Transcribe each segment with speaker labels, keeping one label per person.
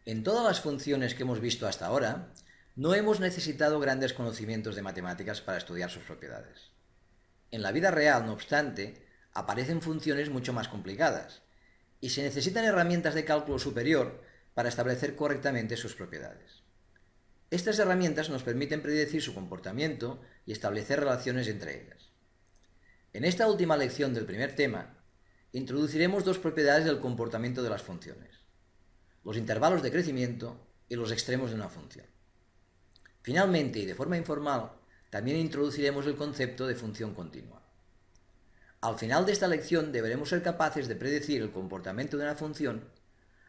Speaker 1: En todas las funciones que hemos visto hasta ahora, no hemos necesitado grandes conocimientos de matemáticas para estudiar sus propiedades. En la vida real, no obstante, aparecen funciones mucho más complicadas y se necesitan herramientas de cálculo superior para establecer correctamente sus propiedades. Estas herramientas nos permiten predecir su comportamiento y establecer relaciones entre ellas. En esta última lección del primer tema, introduciremos dos propiedades del comportamiento de las funciones: los intervalos de crecimiento y los extremos de una función. Finalmente, y de forma informal, también introduciremos el concepto de función continua. Al final de esta lección deberemos ser capaces de predecir el comportamiento de una función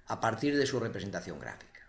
Speaker 1: a partir de su representación gráfica.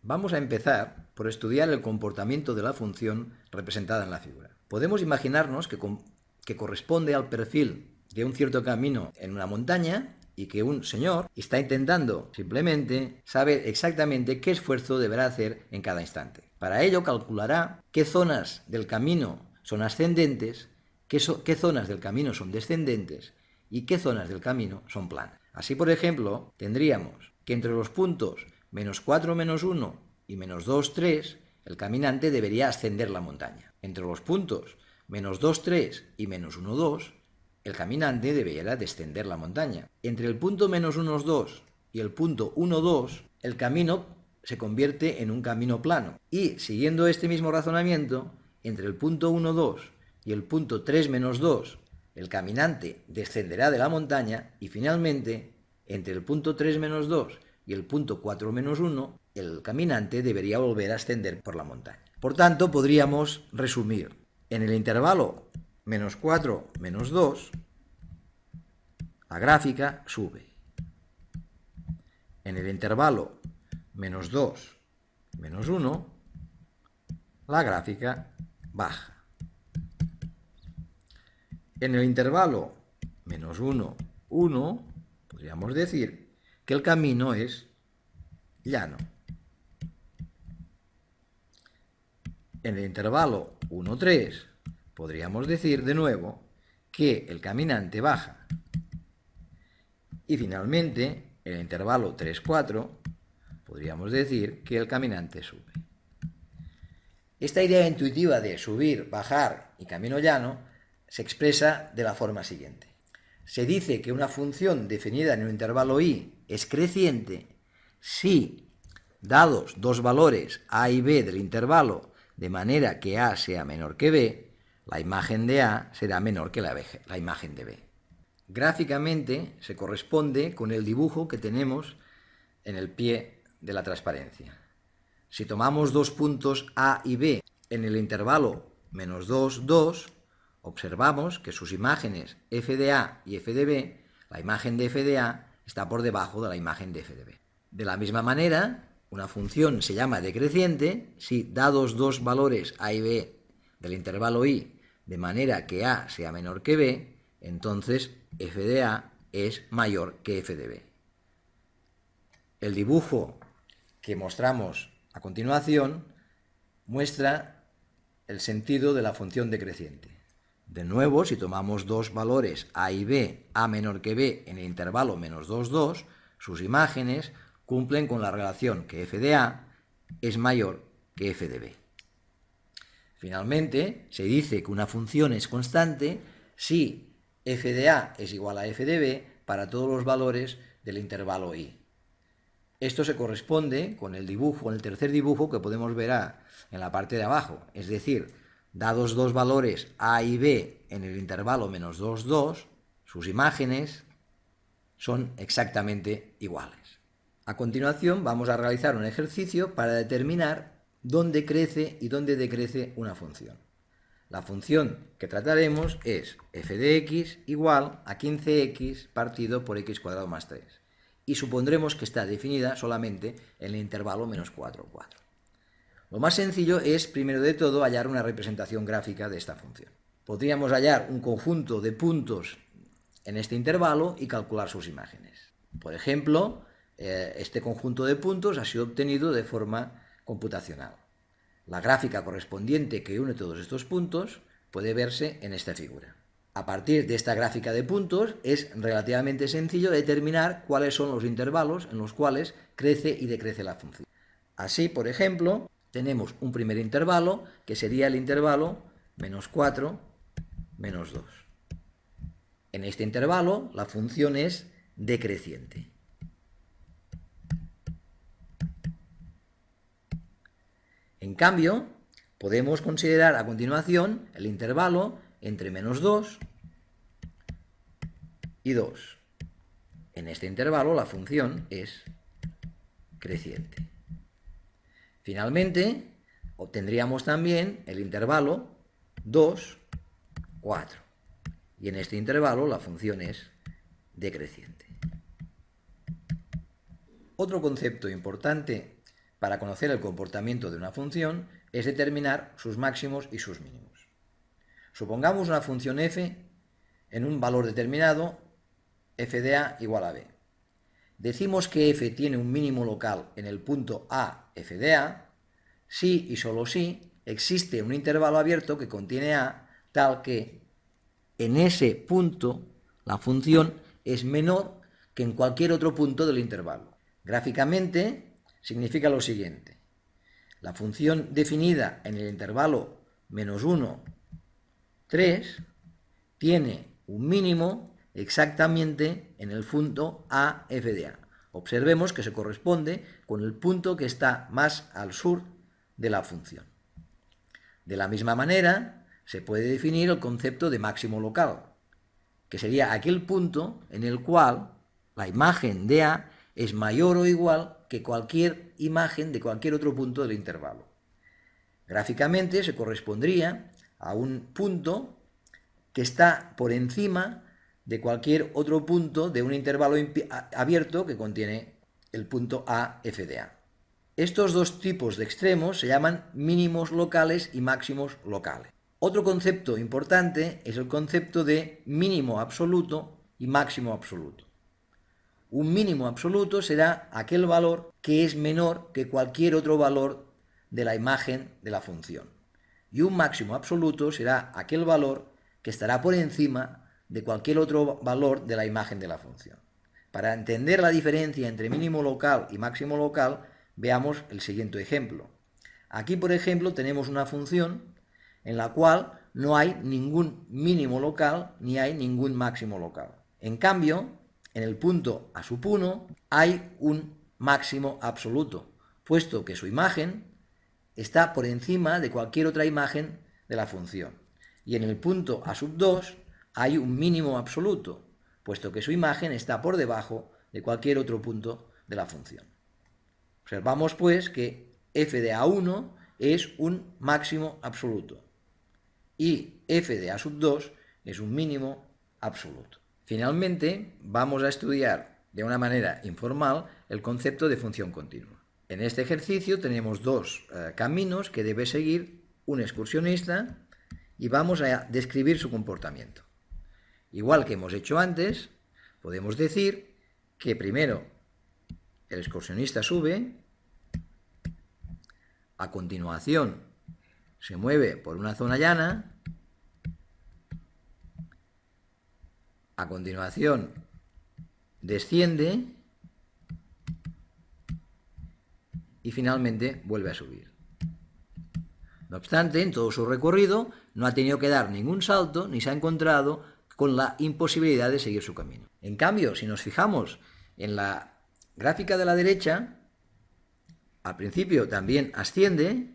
Speaker 1: Vamos a empezar por estudiar el comportamiento de la función representada en la figura. Podemos imaginarnos que corresponde al perfil de un cierto camino en una montaña y que un señor está intentando simplemente saber exactamente qué esfuerzo deberá hacer en cada instante. Para ello calculará qué zonas del camino son ascendentes, qué zonas del camino son descendentes y qué zonas del camino son planas. Así, por ejemplo, tendríamos que entre los puntos -4, -1 y -2, 3, el caminante debería ascender la montaña. Entre los puntos -2, 3 y -1, 2, el caminante debería descender la montaña. Entre el punto -1, 2 y el punto 1, 2, el camino se convierte en un camino plano. Y, siguiendo este mismo razonamiento, entre el punto 1, 2 y el punto 3, -2, el caminante descenderá de la montaña y, finalmente, entre el punto 3, -2 y el punto 4, -1, el caminante debería volver a ascender por la montaña. Por tanto, podríamos resumir: en el intervalo -4, -2, la gráfica sube. En el intervalo -2, -1, la gráfica baja. En el intervalo -1, 1, podríamos decir que el camino es llano. En el intervalo 1, 3, podríamos decir de nuevo que el caminante baja. Y finalmente, en el intervalo 3, 4, podríamos decir que el caminante sube. Esta idea intuitiva de subir, bajar y camino llano se expresa de la forma siguiente. Se dice que una función definida en un intervalo i es creciente si, dados dos valores a y b del intervalo, de manera que a sea menor que b, la imagen de a será menor que la imagen de b. Gráficamente se corresponde con el dibujo que tenemos en el pie de la transparencia. Si tomamos dos puntos a y b en el intervalo -2, 2, observamos que sus imágenes f de a y f de b, la imagen de f de a está por debajo de la imagen de f de b. De la misma manera, una función se llama decreciente si, dados dos valores a y b del intervalo i, de manera que a sea menor que b, entonces f de a es mayor que f de b. El dibujo que mostramos a continuación muestra el sentido de la función decreciente. De nuevo, si tomamos dos valores a y b, a menor que b en el intervalo -2, 2, sus imágenes cumplen con la relación que f de a es mayor que f de b. Finalmente, se dice que una función es constante si f de a es igual a f de b para todos los valores del intervalo i. Esto se corresponde con el dibujo, el tercer dibujo que podemos ver en la parte de abajo, es decir, dados dos valores a y b en el intervalo -2, 2, sus imágenes son exactamente iguales. A continuación vamos a realizar un ejercicio para determinar dónde crece y dónde decrece una función. La función que trataremos es f de x igual a 15x partido por x² más 3. Y supondremos que está definida solamente en el intervalo -4, 4. Lo más sencillo es, primero de todo, hallar una representación gráfica de esta función. Podríamos hallar un conjunto de puntos en este intervalo y calcular sus imágenes. Por ejemplo, este conjunto de puntos ha sido obtenido de forma computacional. La gráfica correspondiente que une todos estos puntos puede verse en esta figura. A partir de esta gráfica de puntos es relativamente sencillo determinar cuáles son los intervalos en los cuales crece y decrece la función. Así, por ejemplo, tenemos un primer intervalo que sería el intervalo menos 4, menos 2. En este intervalo la función es decreciente. En cambio, podemos considerar a continuación el intervalo entre menos 2 y 2. En este intervalo la función es creciente. Finalmente, obtendríamos también el intervalo 2, 4. Y en este intervalo la función es decreciente. Otro concepto importante para conocer el comportamiento de una función es determinar sus máximos y sus mínimos. Supongamos una función f en un valor determinado, f de a igual a b. Decimos que f tiene un mínimo local en el punto a, f de a, si y solo si existe un intervalo abierto que contiene a tal que en ese punto la función es menor que en cualquier otro punto del intervalo. Gráficamente significa lo siguiente. La función definida en el intervalo menos 1, 3 tiene un mínimo exactamente en el punto a, f de a. Observemos que se corresponde con el punto que está más al sur de la función. De la misma manera, se puede definir el concepto de máximo local, que sería aquel punto en el cual la imagen de a es mayor o igual que cualquier imagen de cualquier otro punto del intervalo. Gráficamente se correspondría a un punto que está por encima de cualquier otro punto de un intervalo abierto que contiene el punto a, f de a. Estos dos tipos de extremos se llaman mínimos locales y máximos locales. Otro concepto importante es el concepto de mínimo absoluto y máximo absoluto. Un mínimo absoluto será aquel valor que es menor que cualquier otro valor de la imagen de la función. Y un máximo absoluto será aquel valor que estará por encima de cualquier otro valor de la imagen de la función. Para entender la diferencia entre mínimo local y máximo local, veamos el siguiente ejemplo. Aquí, por ejemplo, tenemos una función en la cual no hay ningún mínimo local ni hay ningún máximo local. En cambio, en el punto a sub 1 hay un máximo absoluto, puesto que su imagen está por encima de cualquier otra imagen de la función. Y en el punto a sub 2 hay un mínimo absoluto, puesto que su imagen está por debajo de cualquier otro punto de la función. Observamos pues que f de a1 es un máximo absoluto y f de a sub 2 es un mínimo absoluto. Finalmente, vamos a estudiar de una manera informal el concepto de función continua. En este ejercicio tenemos dos caminos que debe seguir un excursionista y vamos a describir su comportamiento. Igual que hemos hecho antes, podemos decir que primero el excursionista sube, a continuación se mueve por una zona llana, a continuación desciende y finalmente vuelve a subir. No obstante, en todo su recorrido no ha tenido que dar ningún salto ni se ha encontrado con la imposibilidad de seguir su camino. En cambio, si nos fijamos en la gráfica de la derecha, al principio también asciende,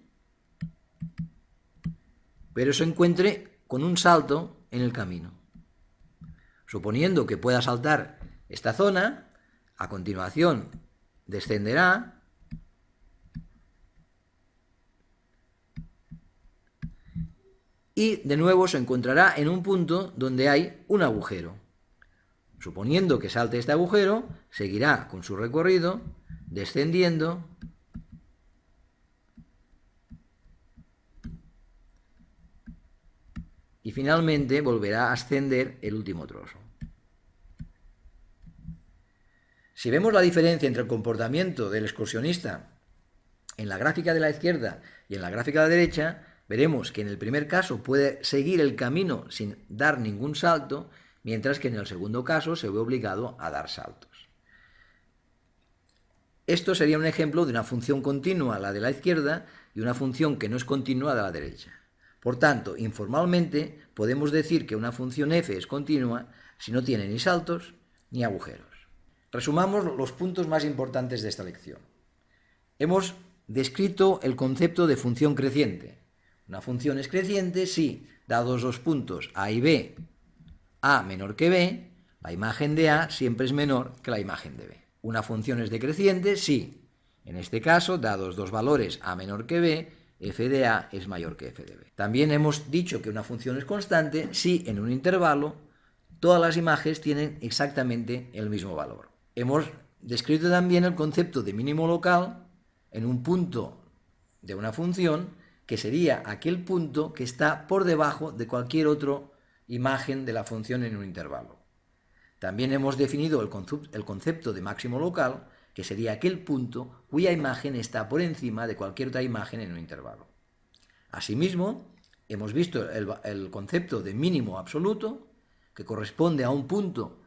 Speaker 1: pero se encuentre con un salto en el camino. Suponiendo que pueda saltar esta zona, a continuación descenderá y de nuevo se encontrará en un punto donde hay un agujero. Suponiendo que salte este agujero, seguirá con su recorrido, descendiendo y finalmente volverá a ascender el último trozo. Si vemos la diferencia entre el comportamiento del excursionista en la gráfica de la izquierda y en la gráfica de la derecha, veremos que en el primer caso puede seguir el camino sin dar ningún salto, mientras que en el segundo caso se ve obligado a dar saltos. Esto sería un ejemplo de una función continua, la de la izquierda, y una función que no es continua, de la derecha. Por tanto, informalmente podemos decir que una función f es continua si no tiene ni saltos ni agujeros. Resumamos los puntos más importantes de esta lección. Hemos descrito el concepto de función creciente. Una función es creciente si, dados los puntos a y b, a menor que b, la imagen de a siempre es menor que la imagen de b. Una función es decreciente si, en este caso, dados dos valores a menor que b, f de a es mayor que f de b. También hemos dicho que una función es constante si, en un intervalo, todas las imágenes tienen exactamente el mismo valor. Hemos descrito también el concepto de mínimo local en un punto de una función, que sería aquel punto que está por debajo de cualquier otra imagen de la función en un intervalo. También hemos definido el concepto de máximo local, que sería aquel punto cuya imagen está por encima de cualquier otra imagen en un intervalo. Asimismo, hemos visto el concepto de mínimo absoluto, que corresponde a un punto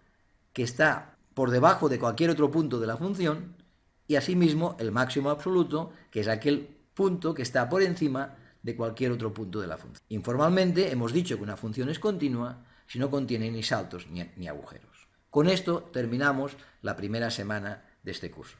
Speaker 1: que está por debajo de cualquier otro punto de la función, y asimismo el máximo absoluto, que es aquel punto que está por encima de cualquier otro punto de la función. Informalmente hemos dicho que una función es continua si no contiene ni saltos ni agujeros. Con esto terminamos la primera semana de este curso.